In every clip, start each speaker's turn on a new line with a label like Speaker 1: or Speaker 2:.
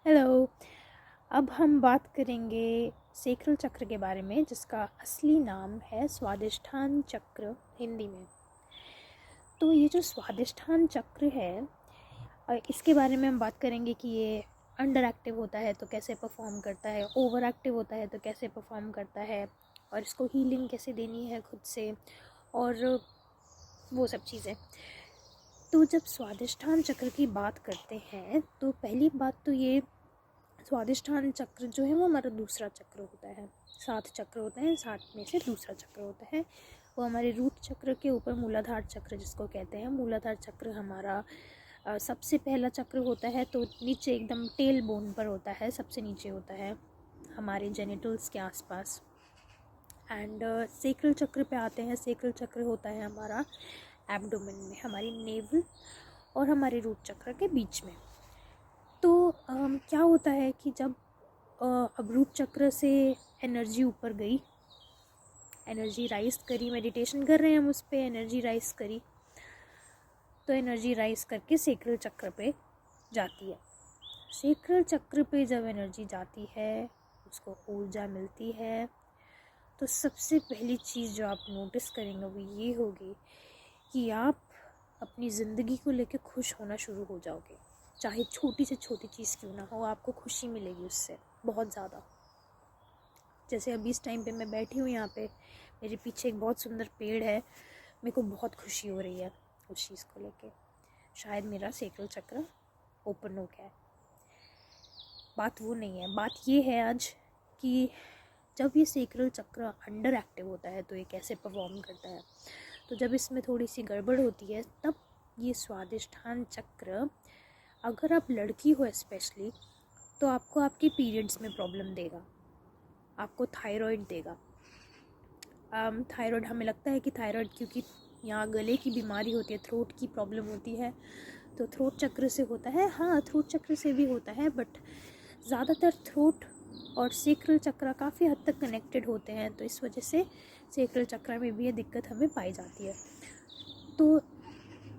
Speaker 1: Hello. अब हम बात करेंगे सेक्रल चक्र के बारे में, जिसका असली नाम है स्वादिष्ठान चक्र हिंदी में। तो ये जो स्वादिष्ठान चक्र है, इसके बारे में हम बात करेंगे कि ये अंडर एक्टिव होता है तो कैसे परफॉर्म करता है, ओवर एक्टिव होता है तो कैसे परफॉर्म करता है, और इसको हीलिंग कैसे देनी है खुद से, और वो सब चीज़ें। तो जब स्वादिष्ठान चक्र की बात करते हैं तो पहली बात तो ये, स्वादिष्ठान चक्र जो है वो हमारा दूसरा चक्र होता है। 7 चक्र होते हैं, 7 में से दूसरा चक्र होता है वो हमारे रूट चक्र के ऊपर मूलाधार चक्र जिसको कहते हैं। मूलाधार चक्र हमारा सबसे पहला चक्र होता है, तो नीचे एकदम टेल बोन पर होता है, सबसे नीचे होता है हमारे जेनिटल्स के आसपास। एंड सेक्रल चक्र पे आते हैं। सेक्रल चक्र होता है हमारा एब्डोमेन में, हमारी नेवल और हमारे रूट चक्र के बीच में। तो क्या होता है कि जब अब रूट चक्र से एनर्जी ऊपर गई, एनर्जी राइज करी, मेडिटेशन कर रहे हैं हम उस पर, एनर्जी राइज करी, तो एनर्जी राइज करके सेक्रल चक्र पे जाती है। सेक्रल चक्र पे जब एनर्जी जाती है, उसको ऊर्जा मिलती है, तो सबसे पहली चीज़ जो आप नोटिस करेंगे वो ये होगी कि आप अपनी ज़िंदगी को लेकर खुश होना शुरू हो जाओगे। चाहे छोटी से छोटी चीज़ क्यों ना हो, आपको खुशी मिलेगी उससे बहुत ज़्यादा। जैसे अभी इस टाइम पे मैं बैठी हूँ यहाँ पे, मेरे पीछे एक बहुत सुंदर पेड़ है, मेरे को बहुत खुशी हो रही है उस चीज़ को लेके। शायद मेरा सेक्रल चक्र ओपन हो गया है। बात वो नहीं है, बात ये है आज कि जब ये सेक्रल चक्र अंडर एक्टिव होता है तो ये कैसे परफॉर्म करता है। तो जब इसमें थोड़ी सी गड़बड़ होती है, तब ये स्वादिष्ठान चक्र, अगर आप लड़की हो स्पेशली, तो आपको आपके पीरियड्स में प्रॉब्लम देगा, आपको थायराइड देगा। थायराइड, हमें लगता है कि थायराइड क्योंकि यहाँ गले की बीमारी होती है, थ्रोट की प्रॉब्लम होती है, तो थ्रोट चक्र से होता है। हाँ, थ्रोट चक्र से भी होता है, बट ज़्यादातर थ्रोट और सेक्रल चक्र काफ़ी हद तक कनेक्टेड होते हैं, तो इस वजह से सेक्रल चक्र में भी ये दिक्कत हमें पाई जाती है। तो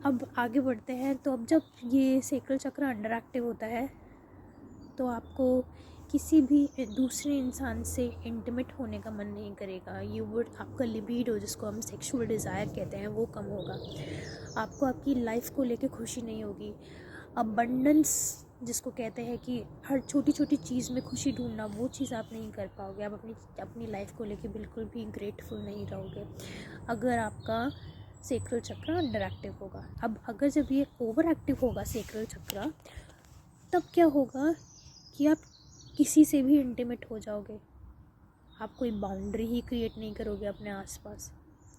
Speaker 1: अब आगे बढ़ते हैं। तो अब जब ये सेक्रल चक्र अंडर एक्टिव होता है तो आपको किसी भी दूसरे इंसान से इंटीमेट होने का मन नहीं करेगा। आपका लिबिडो, जिसको हम सेक्सुअल डिज़ायर कहते हैं, वो कम होगा। आपको आपकी लाइफ को लेके खुशी नहीं होगी। अबंडेंस जिसको कहते हैं कि हर छोटी छोटी चीज़ में खुशी ढूंढना, वो चीज़ आप नहीं कर पाओगे। आप अपनी लाइफ को लेके बिल्कुल भी ग्रेटफुल नहीं रहोगे अगर आपका सेक्रल चक्र अंडर एक्टिव होगा। अब अगर जब ये ओवर एक्टिव होगा सेक्रल चक्र, तब क्या होगा कि आप किसी से भी इंटीमेट हो जाओगे। आप कोई बाउंड्री ही क्रिएट नहीं करोगे अपने आसपास।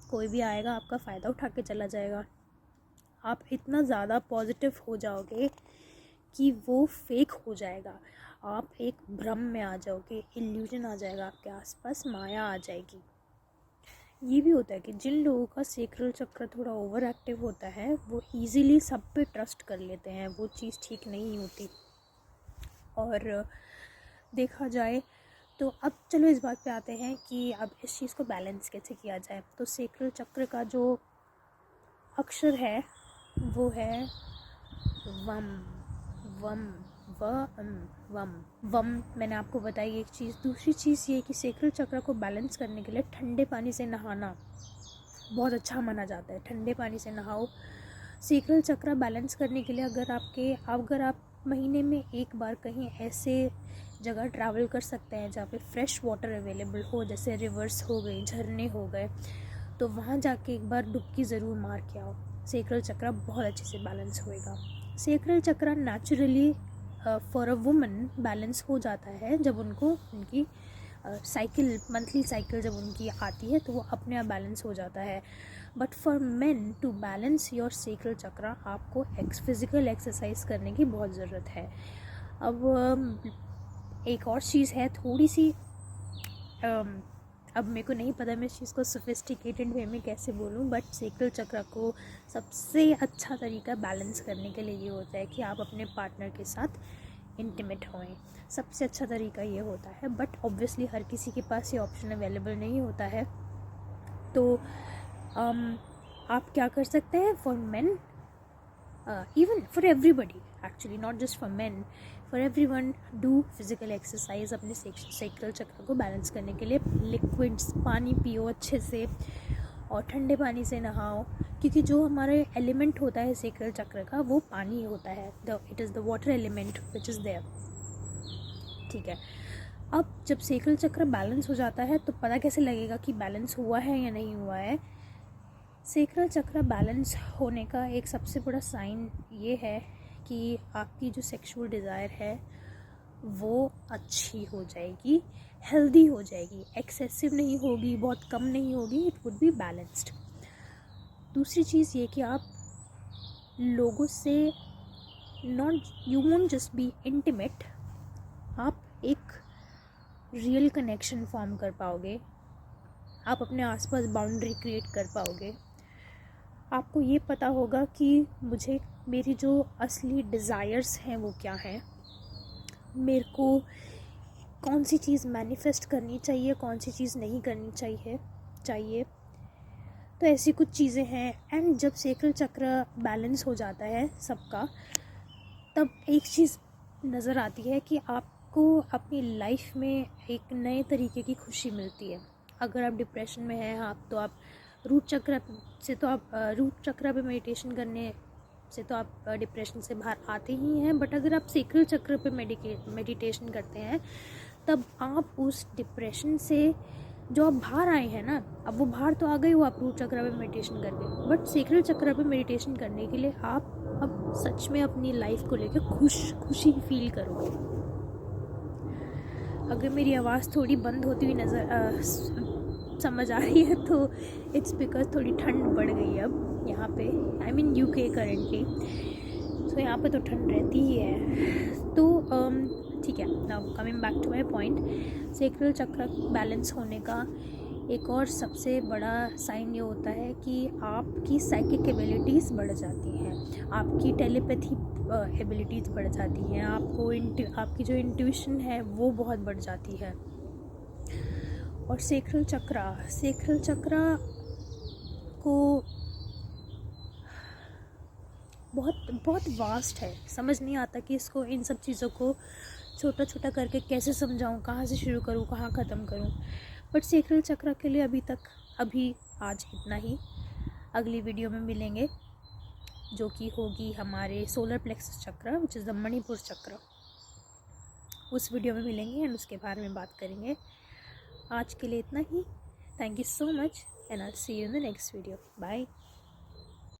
Speaker 1: कोई भी आएगा आपका फ़ायदा उठा के चला जाएगा। आप इतना ज़्यादा पॉजिटिव हो जाओगे कि वो फेक हो जाएगा। आप एक भ्रम में आ जाओगे, इल्यूजन आ जाएगा आपके आसपास, माया आ जाएगी। ये भी होता है कि जिन लोगों का सेक्रल चक्र थोड़ा ओवर एक्टिव होता है, वो ईज़िली सब पे ट्रस्ट कर लेते हैं। वो चीज़ ठीक नहीं होती। और देखा जाए तो अब चलो इस बात पे आते हैं कि अब इस चीज़ को बैलेंस कैसे किया जाए। तो सेक्रल चक्र का जो अक्षर है वो है वम। वम वम वम मैंने आपको बताई एक चीज़। दूसरी चीज़ ये कि सेक्रल चक्र को बैलेंस करने के लिए ठंडे पानी से नहाना बहुत अच्छा माना जाता है। ठंडे पानी से नहाओ। सेक्रल चक्र बैलेंस करने के लिए अगर आप महीने में एक बार कहीं ऐसे जगह ट्रैवल कर सकते हैं जहाँ पे फ्रेश वाटर अवेलेबल हो, जैसे रिवर्स हो गए, झरने हो गए, तो वहाँ जाके एक बार डुबकी ज़रूर मार के आओ। सेक्रल चक्र बहुत अच्छे से बैलेंस होएगा। सेक्रल चक्र naturally for a woman balance हो जाता है जब उनकी साइकिल, मंथली साइकिल जब उनकी आती है तो वो अपने आप बैलेंस हो जाता है। But for men to balance your sacral chakra, आपको फिज़िकल एक्सरसाइज करने की बहुत ज़रूरत है। अब एक और चीज़ है थोड़ी सी, अब मेरे को नहीं पता मैं इस चीज़ को सोफिस्टिकेटेड वे में कैसे बोलूँ, बट सेक्रल चक्र को सबसे अच्छा तरीका बैलेंस करने के लिए ये होता है कि आप अपने पार्टनर के साथ इंटीमेट होएं। सबसे अच्छा तरीका ये होता है, बट ऑब्वियसली हर किसी के पास ये ऑप्शन अवेलेबल नहीं होता है। तो आप क्या कर सकते हैं, for main, even for everybody actually, not just for men, for everyone do physical exercise अपने सैक्रल चक्र को बैलेंस करने के लिए। लिक्विड्स पानी पियो अच्छे से और ठंडे पानी से नहाओ, क्योंकि जो हमारे एलिमेंट होता है सैक्रल चक्र का वो पानी होता है, it is the water element which is there. ठीक है, अब जब सैक्रल चक्र बैलेंस हो जाता है तो पता कैसे लगेगा कि बैलेंस हुआ है या नहीं हुआ है। सैक्रल चक्र बैलेंस होने का एक सबसे बड़ा साइन ये है कि आपकी जो सेक्सुअल डिज़ायर है वो अच्छी हो जाएगी, हेल्दी हो जाएगी, एक्सेसिव नहीं होगी, बहुत कम नहीं होगी, इट वुड बी बैलेंस्ड। दूसरी चीज़ ये कि आप लोगों से you won't just be intimate, आप एक रियल कनेक्शन फॉर्म कर पाओगे, आप अपने आसपास बाउंड्री क्रिएट कर पाओगे। आपको ये पता होगा कि मुझे मेरी जो असली डिज़ायर्स हैं वो क्या हैं, मेरे को कौन सी चीज़ मैनिफेस्ट करनी चाहिए, कौन सी चीज़ नहीं करनी चाहिए। तो ऐसी कुछ चीज़ें हैं। एंड जब सैक्रल चक्र बैलेंस हो जाता है सबका, तब एक चीज़ नज़र आती है कि आपको अपनी लाइफ में एक नए तरीके की खुशी मिलती है। अगर आप डिप्रेशन में हैं आप, तो आप रूट चक्र पे मेडिटेशन करने से तो आप डिप्रेशन से बाहर आते ही हैं। बट अगर आप सैक्रल चक्र पे मेडिटेशन करते हैं, तब आप उस डिप्रेशन से जो आप बाहर आए हैं ना, अब वो बाहर तो आ गए हो आप रूट चक्र पे मेडिटेशन करके, बट सैक्रल चक्र पे मेडिटेशन करने के लिए आप अब सच में अपनी लाइफ को लेकर खुशी फील करोगे। अगर मेरी आवाज़ थोड़ी बंद होती हुई समझ आ रही है तो इट्स बिकॉज थोड़ी ठंड बढ़ गई है अब यहाँ पे, आई मीन यूके करेंटली, तो यहाँ पे तो ठंड रहती ही है। तो ठीक है, now coming back to my point, sacral chakra balance होने का एक और सबसे बड़ा साइन ये होता है कि आपकी साइकिक एबिलिटीज़ बढ़ जाती हैं, आपकी टेलीपैथी एबिलिटीज़ बढ़ जाती हैं, आपकी जो इंट्यूशन है वो बहुत बढ़ जाती है। और सैक्रल चक्र को बहुत वास्ट है, समझ नहीं आता कि इसको, इन सब चीज़ों को छोटा छोटा करके कैसे समझाऊं, कहाँ से शुरू करूं, कहाँ ख़त्म करूं। बट सैक्रल चक्र के लिए अभी आज इतना ही। अगली वीडियो में मिलेंगे जो कि होगी हमारे सोलर प्लेक्सस चक्र विच इज़ द मणिपुर चक्र। उस वीडियो में मिलेंगे एंड उसके बारे में बात करेंगे। आज के लिए इतना ही। Thank you so much and I will see you in the next video. Bye.